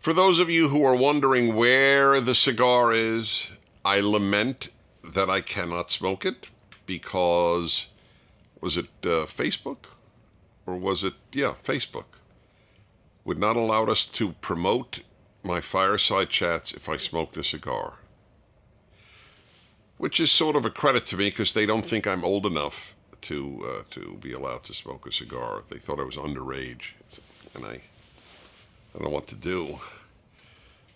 For those of you who are wondering where the cigar is, I lament that I cannot smoke it because, was it Facebook? Or was it, Facebook. Would not allow us to promote my Fireside Chats if I smoked a cigar. Which is sort of a credit to me because they don't think I'm old enough to be allowed to smoke a cigar. They thought I was underage, and I don't know what to do.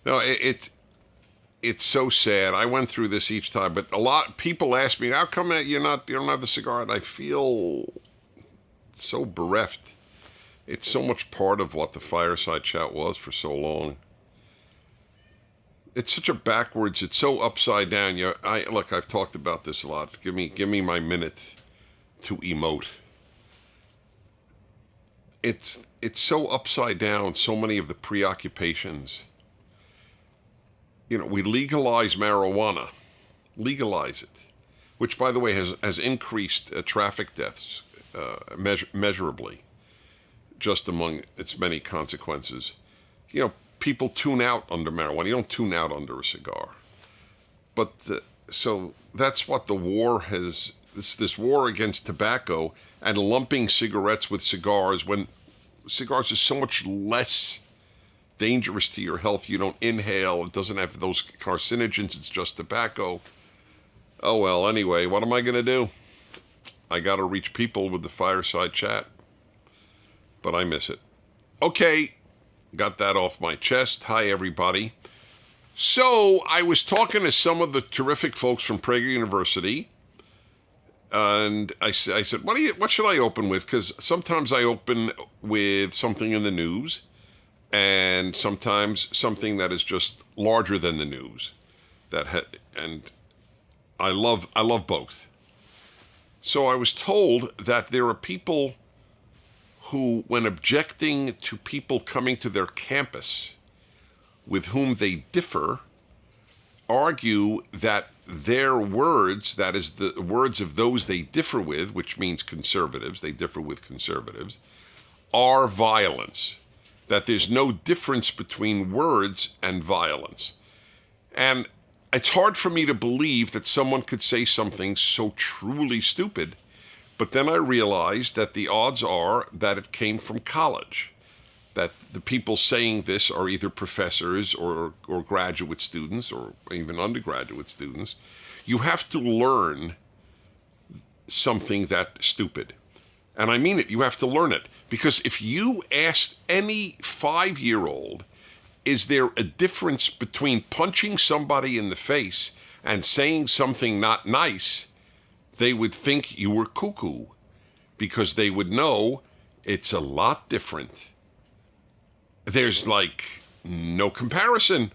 No, it's so sad. I went through this each time, but a lot of people ask me, "How come you don't have the cigar?" And I feel so bereft. It's so much part of what the Fireside Chat was for so long. It's such a backwards. It's so upside down. Look, I've talked about this a lot. Give me my minute to emote. It's so upside down. So many of the preoccupations. We legalize marijuana, legalize it, which, by the way, has increased traffic deaths measurably, just among its many consequences. People tune out under marijuana. You don't tune out under a cigar. But so that's what the war has, this war against tobacco and lumping cigarettes with cigars when cigars are so much less dangerous to your health. You don't inhale. It doesn't have those carcinogens. It's just tobacco. Oh, well, anyway, what am I going to do? I got to reach people with the Fireside Chat. But I miss it. Okay, got that off my chest. Hi, everybody. So I was talking to some of the terrific folks from Prager University. And I said, what should I open with? Because sometimes I open with something in the news. And sometimes something that is just larger than the news, and I love both. So I was told that there are people who, when objecting to people coming to their campus with whom they differ, argue that their words, that is the words of those they differ with, which means conservatives, they differ with conservatives, are violence. That there's no difference between words and violence. And it's hard for me to believe that someone could say something so truly stupid, but then I realized that the odds are that it came from college, that the people saying this are either professors or graduate students or even undergraduate students. You have to learn something that stupid. And I mean it, you have to learn it. Because if you asked any 5-year-old, is there a difference between punching somebody in the face and saying something not nice, they would think you were cuckoo, because they would know it's a lot different. There's no comparison.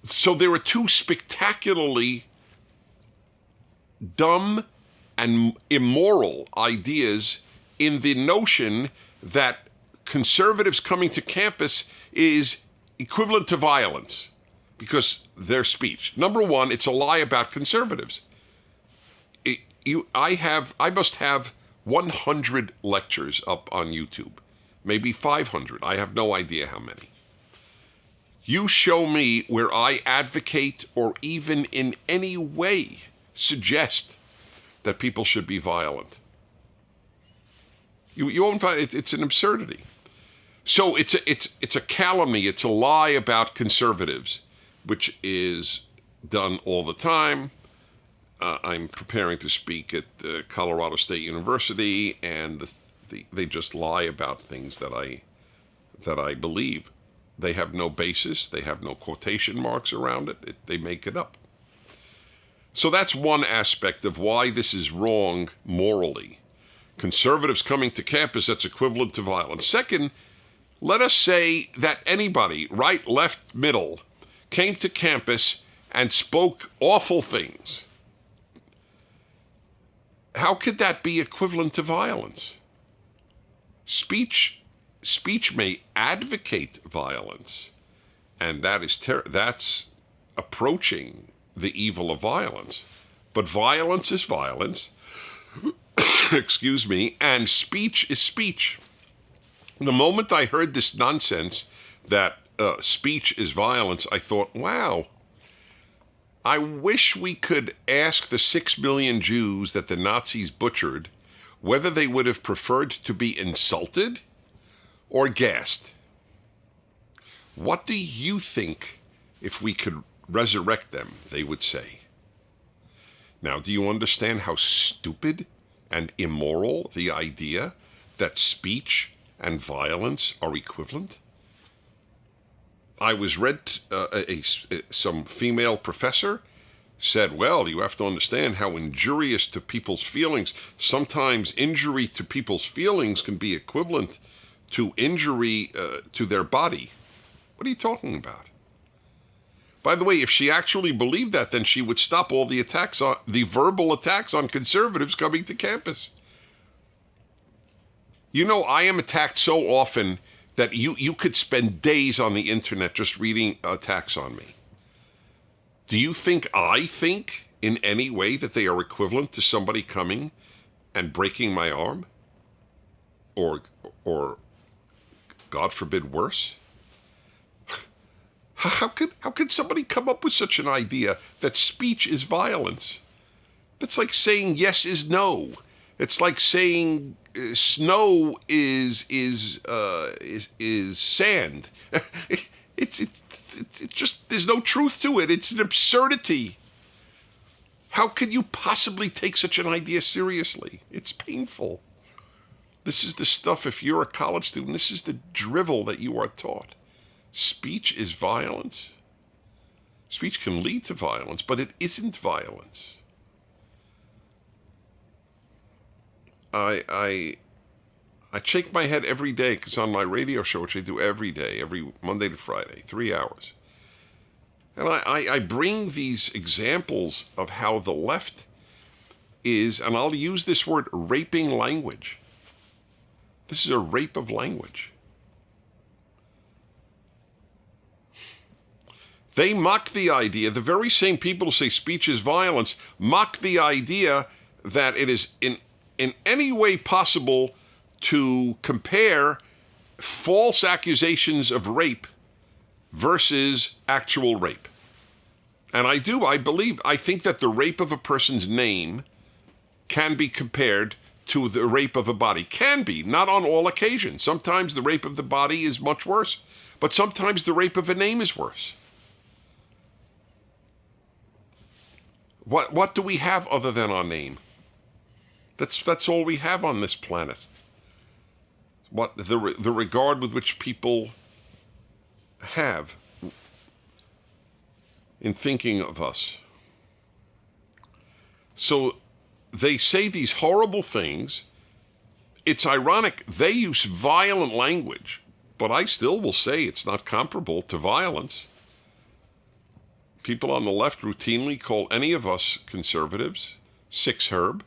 So there are two spectacularly dumb and immoral ideas in the notion that conservatives coming to campus is equivalent to violence because their speech. Number one, it's a lie about conservatives. I must have 100 lectures up on YouTube, maybe 500. I have no idea how many. You show me where I advocate or even in any way suggest that people should be violent. You won't find it's an absurdity. So it's a calumny. It's a lie about conservatives, which is done all the time. I'm preparing to speak at Colorado State University, and they just lie about things that I believe. They have no basis. They have no quotation marks around it. They make it up. So that's one aspect of why this is wrong morally. Conservatives coming to campus, that's equivalent to violence. Second, let us say that anybody, right, left, middle, came to campus and spoke awful things. How could that be equivalent to violence? Speech may advocate violence, and that's approaching the evil of violence. But violence is violence, excuse me, and speech is speech. The moment I heard this nonsense that speech is violence, I thought, wow, I wish we could ask the 6 million Jews that the Nazis butchered whether they would have preferred to be insulted or gassed. What do you think if we could resurrect them, they would say? Now, do you understand how stupid and immoral the idea that speech and violence are equivalent? I was read, some female professor said, well, you have to understand how injurious to people's feelings. Sometimes injury to people's feelings can be equivalent to injury to their body. What are you talking about? By the way, if she actually believed that, then she would stop all the attacks on the verbal attacks on conservatives coming to campus. You know, I am attacked so often that you could spend days on the internet just reading attacks on me. Do you think I think in any way that they are equivalent to somebody coming and breaking my arm? Or God forbid, worse? How could somebody come up with such an idea that speech is violence? That's like saying yes is no. It's like saying snow is sand. It's just, there's no truth to it. It's an absurdity. How could you possibly take such an idea seriously? It's painful. This is the stuff, if you're a college student, this is the drivel that you are taught. Speech is violence. Speech can lead to violence, but it isn't violence. I shake my head every day because on my radio show, which I do every day, every Monday to Friday, 3 hours, and I bring these examples of how the left is, and I'll use this word, raping language. This is a rape of language. They mock the idea, the very same people who say speech is violence, mock the idea that it is in any way possible to compare false accusations of rape versus actual rape. And I think that the rape of a person's name can be compared to the rape of a body. Can be, not on all occasions. Sometimes the rape of the body is much worse, but sometimes the rape of a name is worse. What do we have other than our name? That's all we have on this planet. What the regard with which people have in thinking of us. So they say these horrible things. It's ironic. They use violent language, but I still will say it's not comparable to violence. People on the left routinely call any of us conservatives six herb,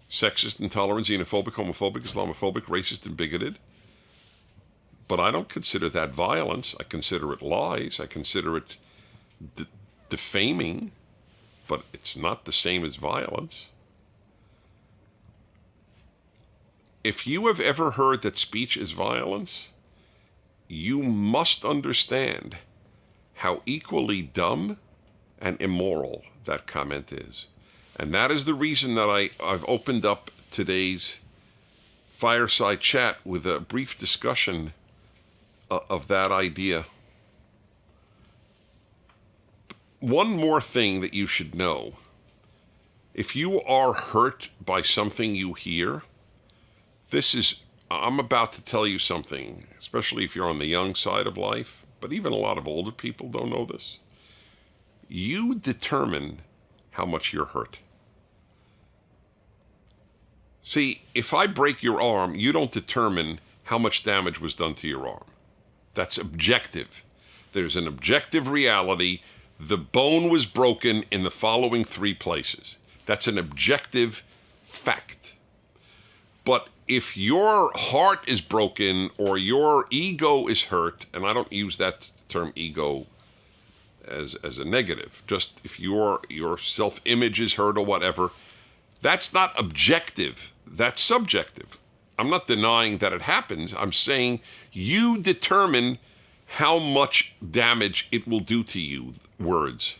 sexist, intolerant, xenophobic, homophobic, Islamophobic, racist, and bigoted. But I don't consider that violence. I consider it lies. I consider it defaming, but it's not the same as violence. If you have ever heard that speech is violence, you must understand how equally dumb and immoral that comment is. And that is the reason that I've opened up today's Fireside Chat with a brief discussion of that idea. One more thing that you should know. If you are hurt by something you hear, I'm about to tell you something, especially if you're on the young side of life, but even a lot of older people don't know this. You determine how much you're hurt. See, if I break your arm, you don't determine how much damage was done to your arm. That's objective. There's an objective reality. The bone was broken in the following 3 places. That's an objective fact. But if your heart is broken or your ego is hurt, and I don't use that term ego as a negative, just if your self-image is hurt or whatever, that's not objective. That's subjective. I'm not denying that it happens. I'm saying you determine how much damage it will do to you, words.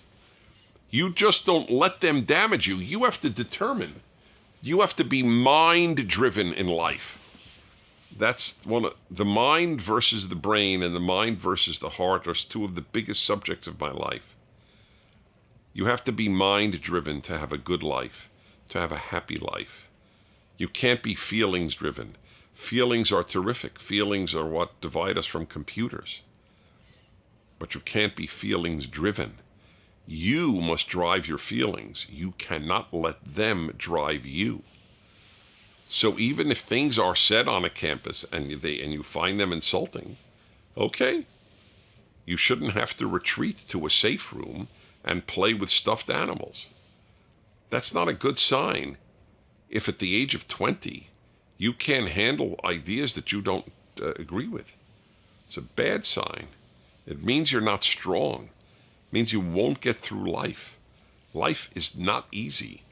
You just don't let them damage you. You have to determine. You have to be mind-driven in life. That's one of the mind versus the brain and the mind versus the heart are two of the biggest subjects of my life. You have to be mind-driven to have a good life, to have a happy life. You can't be feelings-driven. Feelings are terrific. Feelings are what divide us from computers. But you can't be feelings-driven. You must drive your feelings. You cannot let them drive you. So even if things are said on a campus and you find them insulting, okay, you shouldn't have to retreat to a safe room and play with stuffed animals. That's not a good sign if at the age of 20 you can't handle ideas that you don't agree with. It's a bad sign. It means you're not strong. It means you won't get through life. Life is not easy.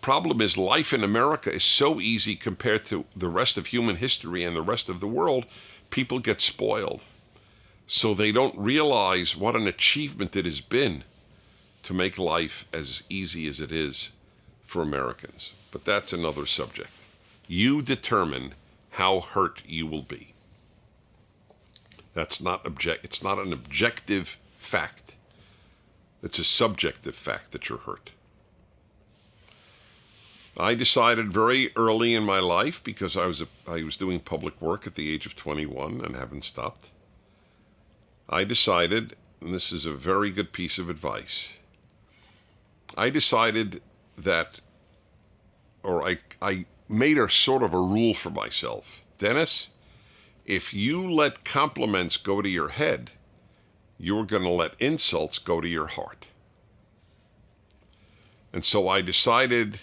Problem is, life in America is so easy compared to the rest of human history and the rest of the world, people get spoiled. So they don't realize what an achievement it has been to make life as easy as it is for Americans. But that's another subject. You determine how hurt you will be. It's not an objective fact. It's a subjective fact that you're hurt. I decided very early in my life, because I was doing public work at the age of 21 and haven't stopped. I decided, and this is a very good piece of advice, I decided that, or I made a sort of a rule for myself. Dennis, if you let compliments go to your head, you're going to let insults go to your heart. And so I decided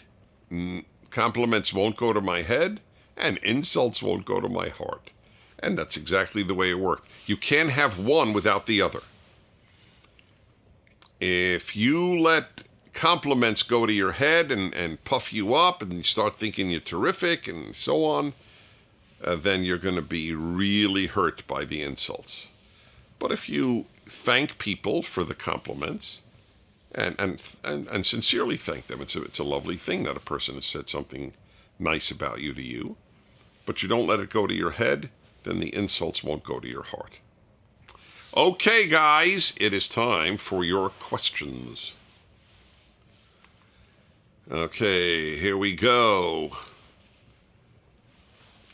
compliments won't go to my head and insults won't go to my heart. And that's exactly the way it worked. You can't have one without the other. If you let compliments go to your head and puff you up and you start thinking you're terrific and so on, then you're going to be really hurt by the insults. But if you thank people for the compliments and sincerely thank them, it's a lovely thing that a person has said something nice about you to you, but you don't let it go to your head, then the insults won't go to your heart. Okay, guys, it is time for your questions. Okay, here we go.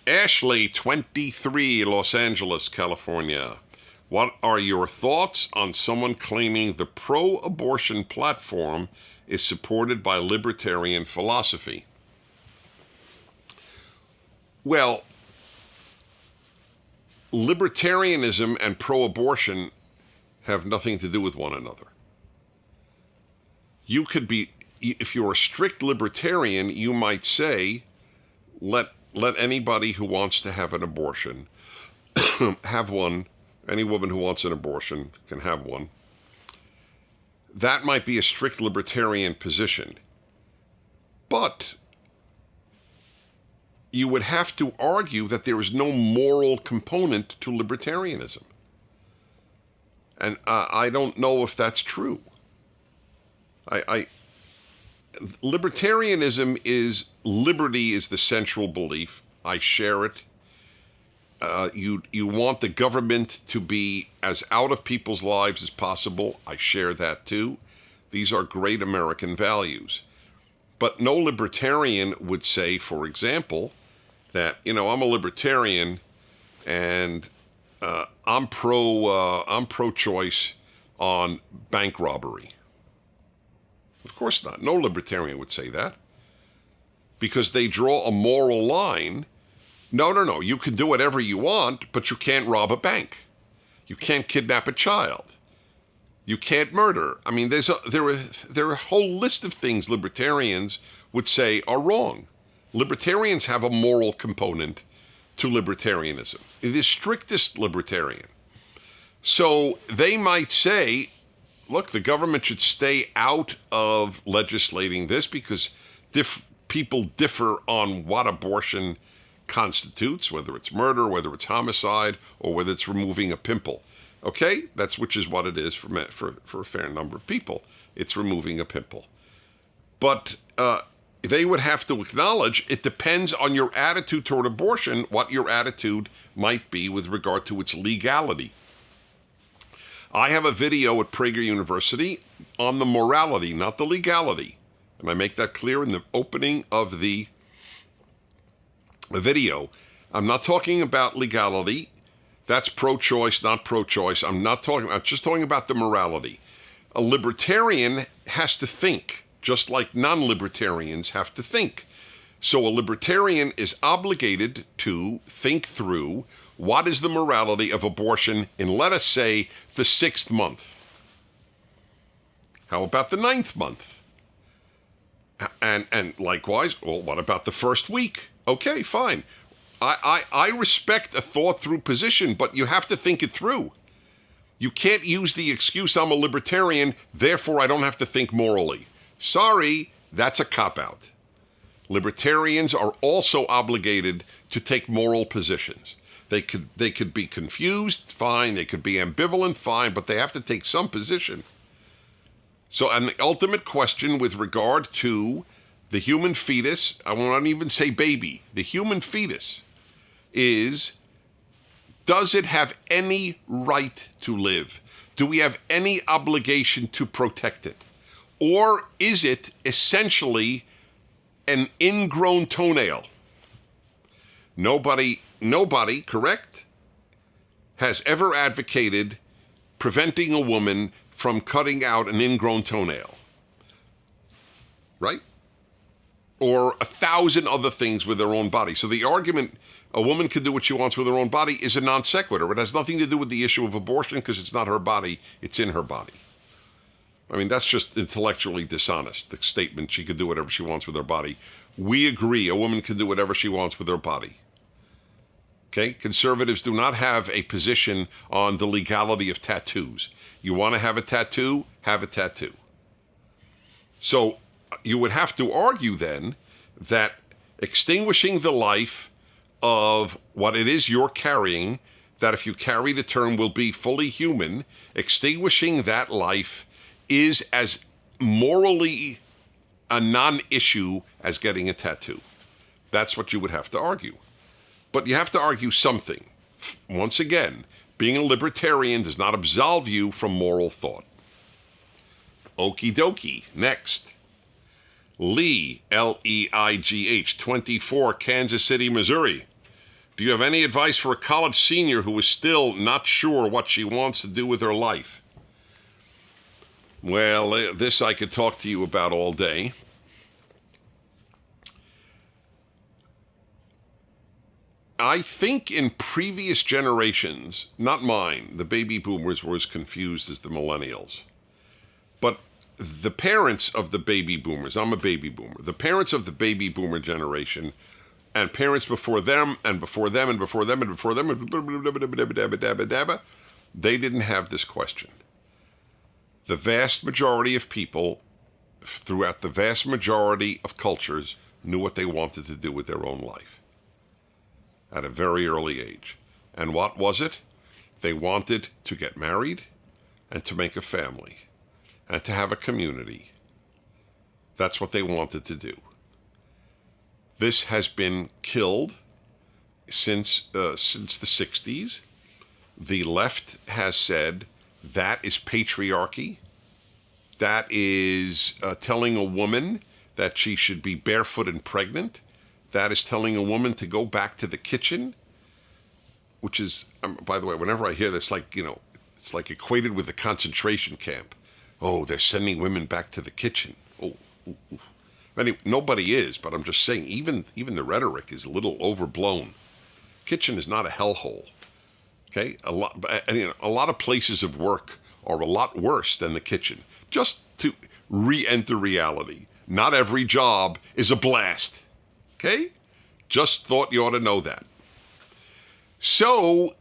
Ashley, 23, Los Angeles, California. What are your thoughts on someone claiming the pro-abortion platform is supported by libertarian philosophy? Well, libertarianism and pro-abortion have nothing to do with one another. You could be, if you're a strict libertarian, you might say, let anybody who wants to have an abortion have one. Any woman who wants an abortion can have one. That might be a strict libertarian position. But you would have to argue that there is no moral component to libertarianism. And I don't know if that's true. Libertarianism is, liberty is the central belief. I share it. You want the government to be as out of people's lives as possible. I share that too. These are great American values. But no libertarian would say, for example, that, I'm a libertarian and I'm pro-choice on bank robbery. Of course not. No libertarian would say that, because they draw a moral line. No. You can do whatever you want, but you can't rob a bank. You can't kidnap a child. You can't murder. I mean, there are a whole list of things libertarians would say are wrong. Libertarians have a moral component to libertarianism. It is strictest libertarian. So they might say, look, the government should stay out of legislating this because people differ on what abortion constitutes, whether it's murder, whether it's homicide, or whether it's removing a pimple. Okay? Which is what it is for a fair number of people. It's removing a pimple. But they would have to acknowledge it depends on your attitude toward abortion, what your attitude might be with regard to its legality. I have a video at Prager University on the morality, not the legality. And I make that clear in the opening of the video. I'm not talking about legality. That's pro-choice, not pro-choice. I'm just talking about the morality. A libertarian has to think, just like non-libertarians have to think. So a libertarian is obligated to think through what is the morality of abortion in, let us say, the 6th month. How about the 9th month? And likewise, well, what about the first week? Okay, fine. I respect a thought-through position, but you have to think it through. You can't use the excuse, I'm a libertarian, therefore I don't have to think morally. Sorry, that's a cop-out. Libertarians are also obligated to take moral positions. They could be confused, fine. They could be ambivalent, fine, but they have to take some position. So, and the ultimate question with regard to the human fetus, I won't even say baby, the human fetus is, does it have any right to live? Do we have any obligation to protect it? Or is it essentially an ingrown toenail? Nobody, correct, has ever advocated preventing a woman from cutting out an ingrown toenail, right? Or 1,000 other things with their own body. So the argument a woman can do what she wants with her own body is a non sequitur. It has nothing to do with the issue of abortion because it's not her body, it's in her body. I mean, that's just intellectually dishonest, the statement she could do whatever she wants with her body. We agree a woman can do whatever she wants with her body. Okay? Conservatives do not have a position on the legality of tattoos. You want to have a tattoo? Have a tattoo. So you would have to argue then that extinguishing the life of what it is you're carrying, that if you carry the term will be fully human, extinguishing that life is as morally a non-issue as getting a tattoo. That's what you would have to argue. But you have to argue something. Once again, being a libertarian does not absolve you from moral thought. Okie dokie. Next. Lee, Leigh, 24, Kansas City, Missouri. Do you have any advice for a college senior who is still not sure what she wants to do with her life? Well, this I could talk to you about all day. I think in previous generations, not mine, the baby boomers were as confused as the millennials. But the parents of the baby boomers, I'm a baby boomer, the parents of the baby boomer generation and parents before them and before them and before them and before them, they didn't have this question. The vast majority of people throughout the vast majority of cultures knew what they wanted to do with their own life at a very early age. And what was it? They wanted to get married and to make a family and to have a community. That's what they wanted to do. This has been killed since the 60s. The left has said that is patriarchy. That is telling a woman that she should be barefoot and pregnant. That is telling a woman to go back to the kitchen, which is, by the way, whenever I hear this, it's like equated with the concentration camp. Oh, they're sending women back to the kitchen. Oh. Anyway, nobody is, but I'm just saying, even the rhetoric is a little overblown. Kitchen is not a hellhole. Okay, a lot of places of work are a lot worse than the kitchen. Just to re-enter reality, not every job is a blast. Okay, just thought you ought to know that. So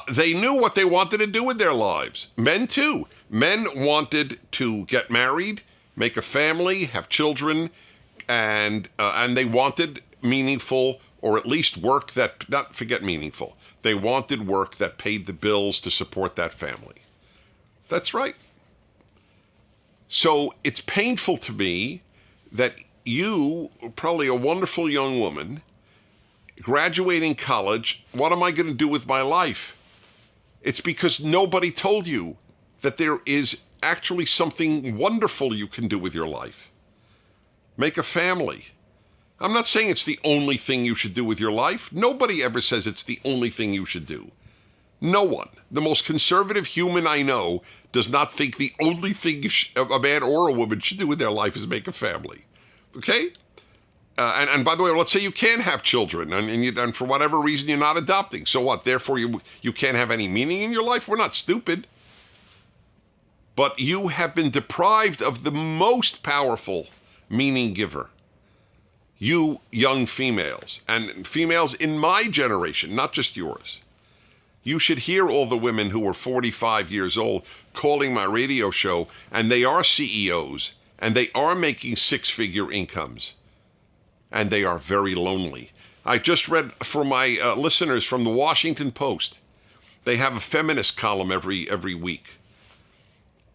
they knew what they wanted to do with their lives. Men too. Men wanted to get married, make a family, have children, and they wanted meaningful or at least work that, not forget meaningful. They wanted work that paid the bills to support that family. That's right. So it's painful to me that you, probably a wonderful young woman, graduating college, what am I going to do with my life? It's because nobody told you that there is actually something wonderful you can do with your life. Make a family. I'm not saying it's the only thing you should do with your life. Nobody ever says it's the only thing you should do. No one. The most conservative human I know does not think the only thing a man or a woman should do with their life is make a family. Okay? And by the way, let's say you can't have children, and for whatever reason you're not adopting. So what? Therefore, you can't have any meaning in your life? We're not stupid. But you have been deprived of the most powerful meaning giver. You young females, and females in my generation, not just yours. You should hear all the women who were 45 years old calling my radio show, and they are CEOs, and they are making six-figure incomes, and they are very lonely. I just read for my listeners from the Washington Post. They have a feminist column every week.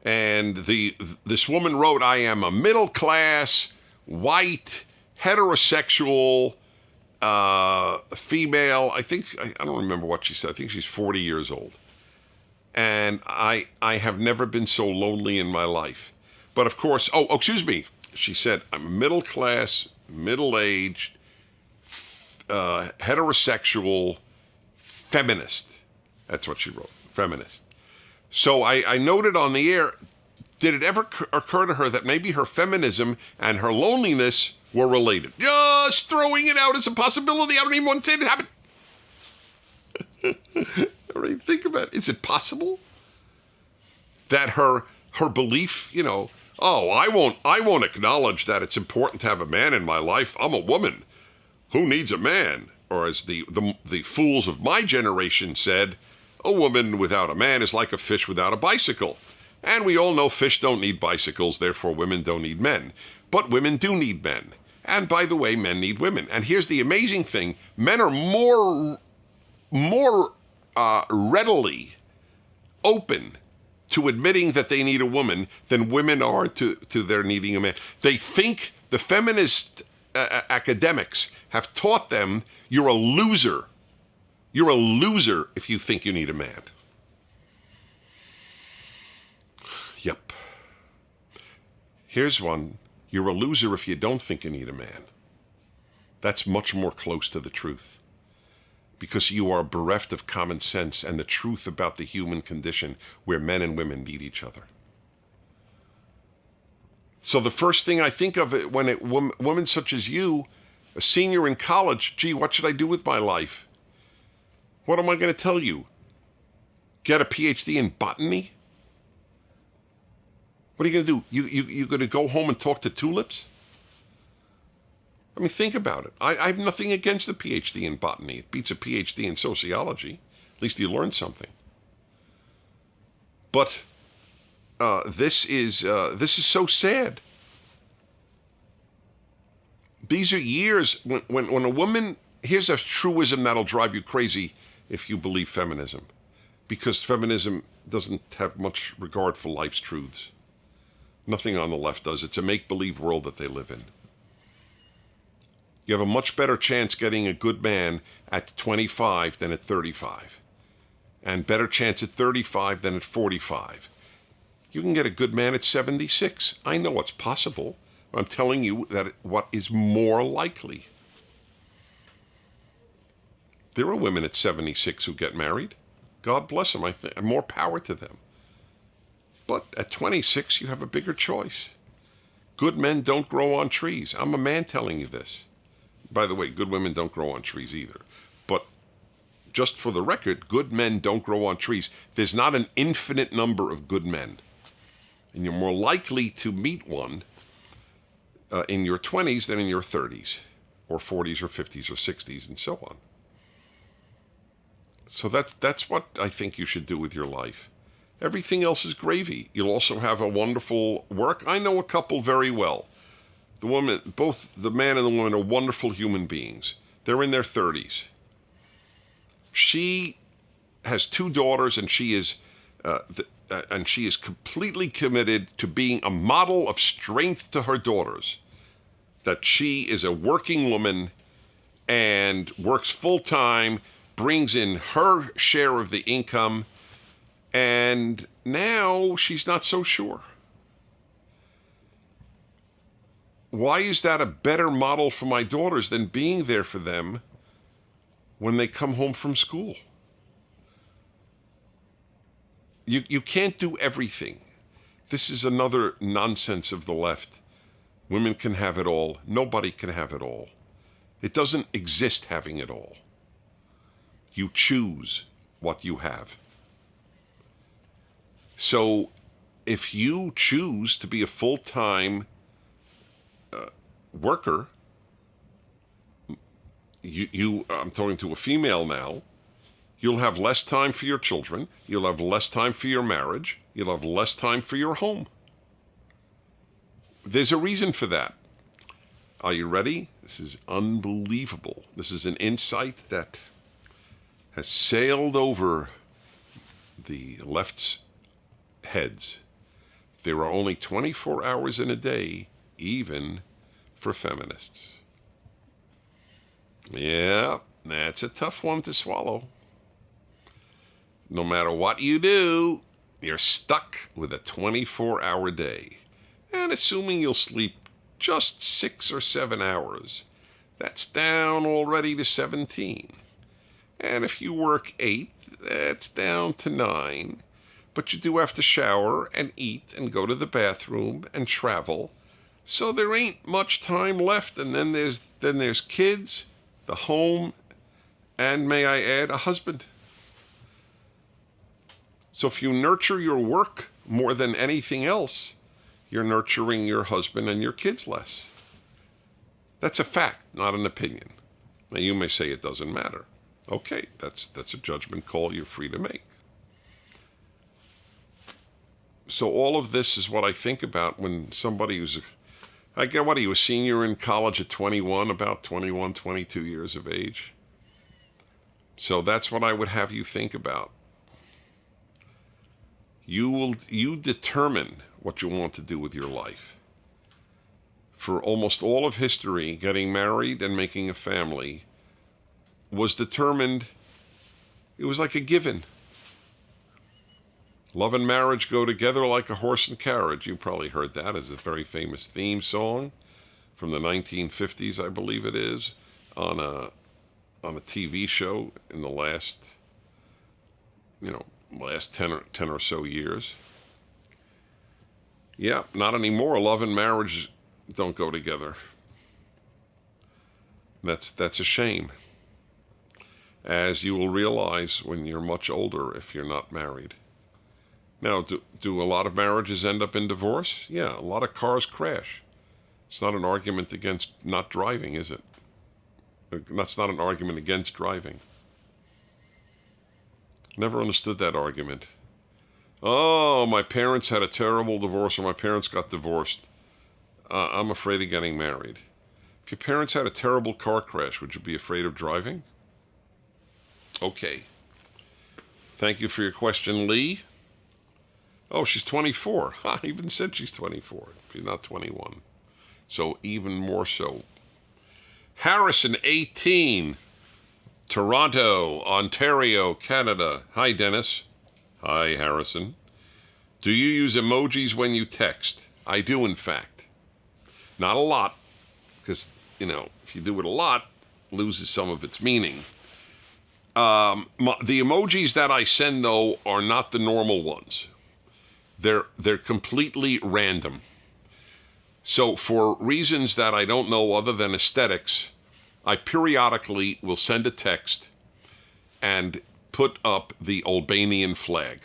And this woman wrote, I am a middle-class, white, heterosexual female. I don't remember what she said. I think she's 40 years old. And I have never been so lonely in my life. But of course, excuse me. She said, I'm a middle-class, middle-aged, heterosexual feminist. That's what she wrote, feminist. So I noted on the air, did it ever occur to her that maybe her feminism and her loneliness were related? Just throwing it out as a possibility. I don't even want to say it happened. All right, think about it. Is it possible that her belief, I won't acknowledge that it's important to have a man in my life. I'm a woman. Who needs a man? Or as the fools of my generation said, a woman without a man is like a fish without a bicycle. And we all know fish don't need bicycles, therefore women don't need men. But women do need men. And by the way, men need women. And here's the amazing thing. Men are more readily open to admitting that they need a woman than women are to their needing a man. They think the feminist academics have taught them you're a loser. You're a loser if you think you need a man. Yep. Here's one. You're a loser if you don't think you need a man. That's much more close to the truth. Because you are bereft of common sense and the truth about the human condition where men and women need each other. So the first thing I think of it when women such as you, a senior in college, gee, what should I do with my life? What am I going to tell you? Get a PhD in botany? What are you going to do? You going to go home and talk to tulips? I mean, think about it. I have nothing against a PhD in botany. It beats a PhD in sociology. At least you learn something. But this is so sad. These are years when a woman, here's a truism that'll drive you crazy if you believe feminism, because feminism doesn't have much regard for life's truths. Nothing on the left does. It's a make-believe world that they live in. You have a much better chance getting a good man at 25 than at 35. And better chance at 35 than at 45. You can get a good man at 76. I know it's possible. I'm telling you that what is more likely. There are women at 76 who get married. God bless them. More power to them. But at 26, you have a bigger choice. Good men don't grow on trees. I'm a man telling you this. By the way, good women don't grow on trees either. But just for the record, good men don't grow on trees. There's not an infinite number of good men. And you're more likely to meet one in your 20s than in your 30s, or 40s, or 50s, or 60s, and so on. So that's what I think you should do with your life. Everything else is gravy. You'll also have a wonderful work. I know a couple very well. The woman, both the man and the woman are wonderful human beings. They're in their 30s. She has 2 daughters, and she is completely committed to being a model of strength to her daughters. That she is a working woman and works full time, brings in her share of the income, and now she's not so sure. Why is that a better model for my daughters than being there for them when they come home from school? You can't do everything. This is another nonsense of the left. Women can have it all. Nobody can have it all. It doesn't exist having it all. You choose what you have. So if you choose to be a full-time worker, I'm talking to a female now, you'll have less time for your children, you'll have less time for your marriage, you'll have less time for your home. There's a reason for that. Are you ready? This is unbelievable. This is an insight that has sailed over the left's heads. There are only 24 hours in a day, even for feminists. Yeah, that's a tough one to swallow. No matter what you do, you're stuck with a 24-hour day. And assuming you'll sleep just 6 or 7 hours, that's down already to 17. And if you work 8, that's down to 9. But you do have to shower and eat and go to the bathroom and travel. So there ain't much time left. And then there's kids, the home, and may I add, a husband. So if you nurture your work more than anything else, you're nurturing your husband and your kids less. That's a fact, not an opinion. Now you may say it doesn't matter. Okay, that's a judgment call you're free to make. So all of this is what I think about when somebody who's, I get what, he was a senior in college at 21, about 21, 22 years of age. So that's what I would have you think about. You determine what you want to do with your life. For almost all of history, getting married and making a family was determined, it was like a given. Love and marriage go together like a horse and carriage. You probably heard that as a very famous theme song from the 1950s, I believe it is, on a TV show in the last 10 or so years. Yeah, not anymore. Love and marriage don't go together. That's a shame. As you will realize when you're much older if you're not married. Now, do a lot of marriages end up in divorce? Yeah, a lot of cars crash. It's not an argument against not driving, is it? That's not an argument against driving. Never understood that argument. Oh, my parents had a terrible divorce, or my parents got divorced. I'm afraid of getting married. If your parents had a terrible car crash, would you be afraid of driving? Okay. Thank you for your question, Lee. Oh, she's 24. I even said she's 24. She's not 21. So even more so. Harrison, 18. Toronto, Ontario, Canada. Hi, Dennis. Hi, Harrison. Do you use emojis when you text? I do, in fact. Not a lot, because, if you do it a lot, it loses some of its meaning. The emojis that I send, though, are not the normal ones. They're completely random. So for reasons that I don't know other than aesthetics, I periodically will send a text and put up the Albanian flag.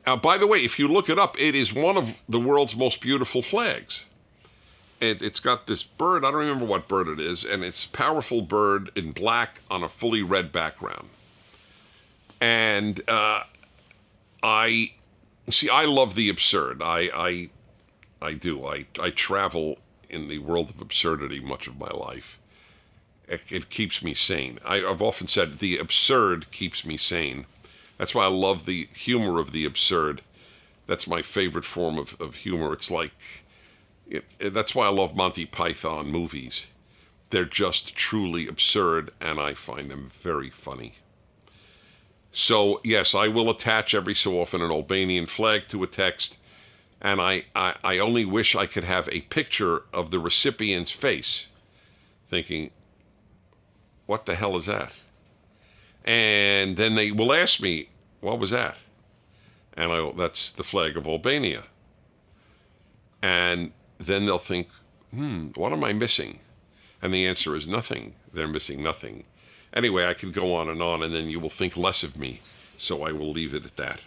By the way, if you look it up, it is one of the world's most beautiful flags. It's got this bird, I don't remember what bird it is, and it's a powerful bird in black on a fully red background. And I love the absurd. I do. I travel in the world of absurdity much of my life. It keeps me sane. I've often said the absurd keeps me sane. That's why I love the humor of the absurd. That's my favorite form of humor. It's like, that's why I love Monty Python movies. They're just truly absurd, and I find them very funny. So, yes, I will attach every so often an Albanian flag to a text, and I only wish I could have a picture of the recipient's face, thinking, what the hell is that? And then they will ask me, what was that? And that's the flag of Albania. And then they'll think, what am I missing? And the answer is nothing. They're missing nothing. Anyway, I could go on, and then you will think less of me. So I will leave it at that.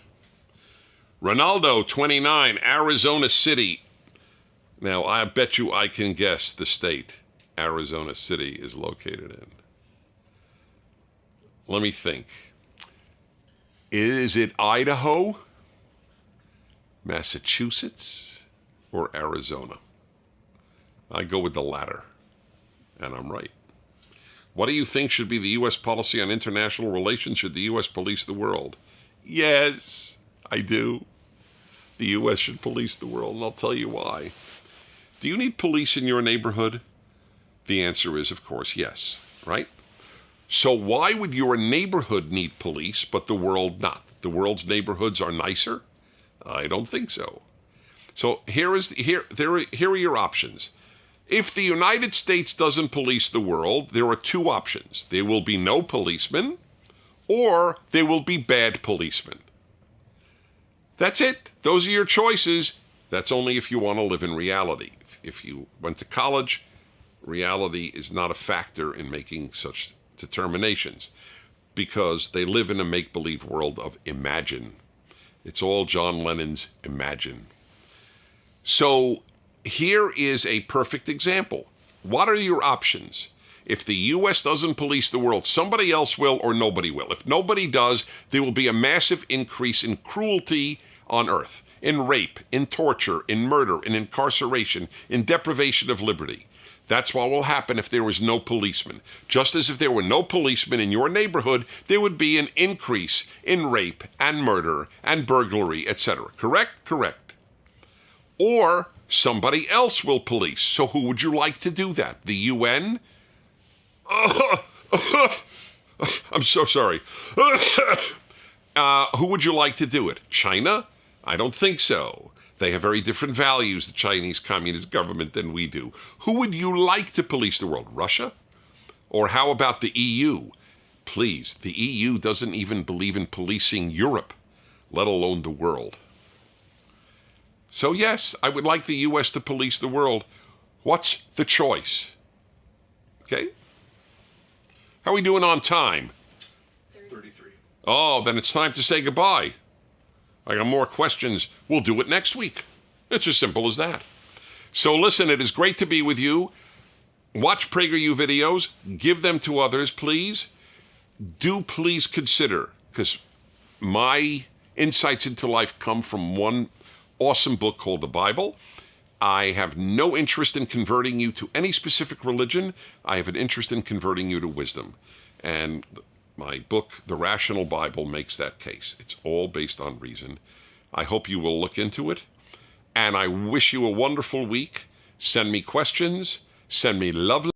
Ronaldo, 29, Arizona City. Now, I bet you I can guess the state Arizona City is located in. Let me think. Is it Idaho, Massachusetts, or Arizona? I go with the latter, and I'm right. What do you think should be the U.S. policy on international relations? Should the U.S. police the world? Yes, I do. The U.S. should police the world, and I'll tell you why. Do you need police in your neighborhood? The answer is, of course, yes, right? So why would your neighborhood need police, but the world not? The world's neighborhoods are nicer? I don't think so. So here are your options. If the United States doesn't police the world, there are two options. There will be no policemen, or there will be bad policemen. That's it. Those are your choices. That's only if you want to live in reality. If you went to college, reality is not a factor in making such determinations, because they live in a make-believe world of imagine. It's all John Lennon's Imagine. So here is a perfect example. What are your options? If the U.S. doesn't police the world, somebody else will, or nobody will. If nobody does, there will be a massive increase in cruelty on Earth, in rape, in torture, in murder, in incarceration, in deprivation of liberty. That's what will happen if there was no policeman. Just as if there were no policemen in your neighborhood, there would be an increase in rape and murder and burglary, etc. Correct? Correct. Or somebody else will police. So who would you like to do that? The UN? I'm so sorry. Who would you like to do it? China? I don't think so. They have very different values, the Chinese Communist government, than we do. Who would you like to police the world? Russia? Or how about the EU? Please, the EU doesn't even believe in policing Europe, let alone the world. So yes, I would like the U.S. to police the world. What's the choice? Okay? How are we doing on time? 33. Oh, then it's time to say goodbye. I got more questions. We'll do it next week. It's as simple as that. So listen, it is great to be with you. Watch PragerU videos. Give them to others, please. Do please consider, because my insights into life come from one awesome book called the Bible. I have no interest in converting you to any specific religion. I have an interest in converting you to wisdom. And my book, The Rational Bible, makes that case. It's all based on reason. I hope you will look into it. And I wish you a wonderful week. Send me questions. Send me love.